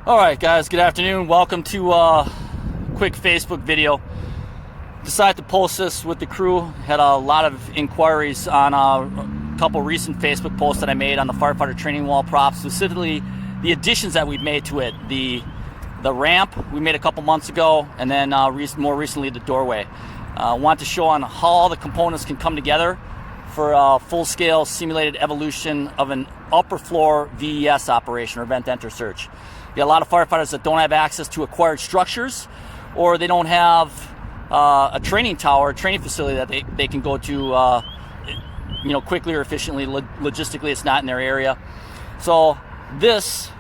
Alright guys, good afternoon. Welcome to a quick Facebook video. Decided to post this with the crew. Had a lot of inquiries on a couple recent Facebook posts that I made on the Firefighter Training Wall Prop, specifically the additions that we've made to it. The ramp we made a couple months ago, and then more recently the doorway. Want to show on how all the components can come together for a full-scale simulated evolution of an upper floor VES operation, or vent enter search. You got a lot of firefighters that don't have access to acquired structures, or they don't have a training tower, a training facility that they can go to quickly or efficiently. Logistically, it's not in their area. So this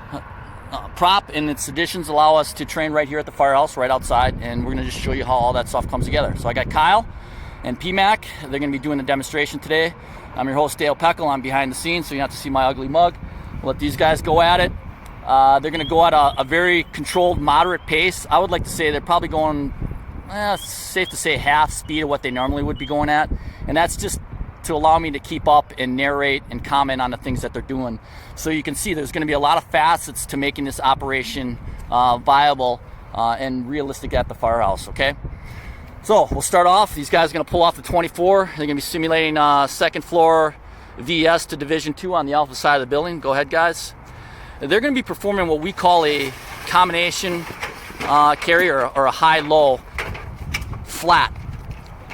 prop and its additions allow us to train right here at the firehouse, right outside, and we're going to just show you how all that stuff comes together. So I got Kyle and PMAC. They're going to be doing the demonstration today. I'm your host, G Pekel. I'm behind the scenes, so you don't have to see my ugly mug. We'll let these guys go at it. They're going to go at a very controlled, moderate pace. I would like to say they're probably going, safe to say, half speed of what they normally would be going at. And that's just to allow me to keep up and narrate and comment on the things that they're doing. So you can see there's going to be a lot of facets to making this operation viable and realistic at the firehouse, okay? So we'll start off. These guys are going to pull off the 24. They're going to be simulating second floor VES to Division 2 on the alpha side of the building. Go ahead, guys. They're going to be performing what we call a combination carry or a high-low flat.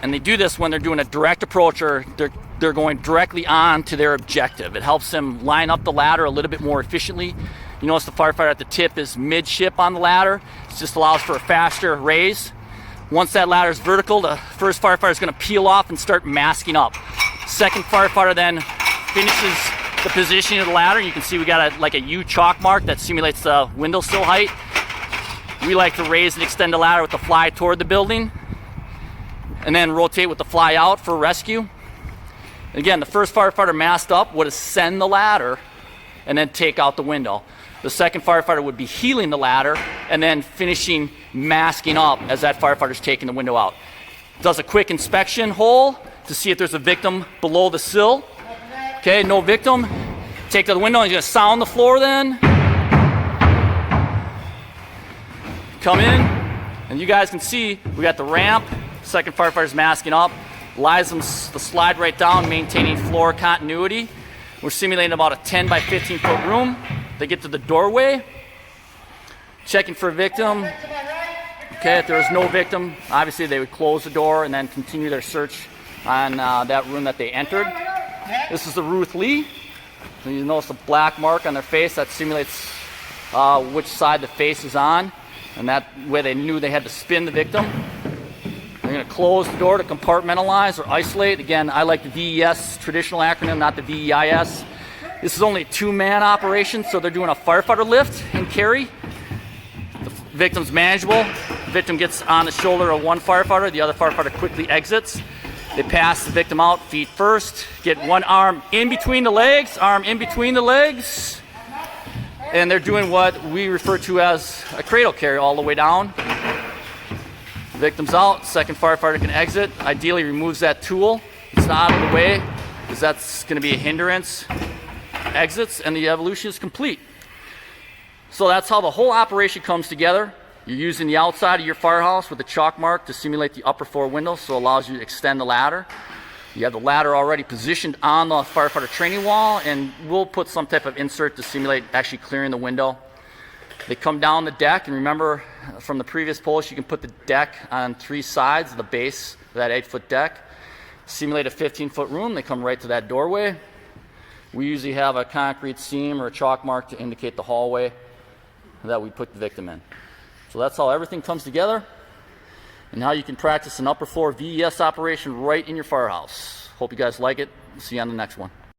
And they do this when they're doing a direct approach, or they're going directly on to their objective. It helps them line up the ladder a little bit more efficiently. You notice the firefighter at the tip is midship on the ladder. It just allows for a faster raise. Once that ladder is vertical, the first firefighter is going to peel off and start masking up. Second firefighter then finishes the positioning of the ladder. You can see we got like a U chalk mark that simulates the windowsill height. We like to raise and extend the ladder with the fly toward the building, and then rotate with the fly out for rescue. Again, the first firefighter masked up would ascend the ladder and then take out the window. The second firefighter would be heeling the ladder and then finishing masking up as that firefighter's taking the window out. Does a quick inspection hole to see if there's a victim below the sill. Okay, no victim. Take to the window, and he's gonna sound the floor then. Come in, and you guys can see we got the ramp. Second firefighter's masking up. Allows them to slide right down, maintaining floor continuity. We're simulating about a 10 by 15 foot room. They get to the doorway, checking for a victim. Okay, if there was no victim, obviously they would close the door and then continue their search on that room that they entered. This is the Ruth Lee. So you notice the black mark on their face. That simulates which side the face is on, and that way they knew they had to spin the victim. They're going to close the door to compartmentalize or isolate. Again, I like the VES traditional acronym, not the VEIS. This is only a two-man operation, so they're doing a firefighter lift and carry. The victim's manageable. The victim gets on the shoulder of one firefighter. The other firefighter quickly exits. They pass the victim out, feet first, get one arm in between the legs, arm in between the legs, and they're doing what we refer to as a cradle carry all the way down. The victim's out, second firefighter can exit, ideally removes that tool. It's not out of the way because that's going to be a hindrance. Exits, and the evolution is complete. So that's how the whole operation comes together. You're using the outside of your firehouse with a chalk mark to simulate the upper floor window, so it allows you to extend the ladder. You have the ladder already positioned on the firefighter training wall, and we'll put some type of insert to simulate actually clearing the window. They come down the deck, and remember from the previous post, you can put the deck on three sides of the base of that 8-foot deck. Simulate a 15-foot room. They come right to that doorway. We usually have a concrete seam or a chalk mark to indicate the hallway that we put the victim in. So that's how everything comes together, and how you can practice an upper floor VES operation right in your firehouse. Hope you guys like it. See you on the next one.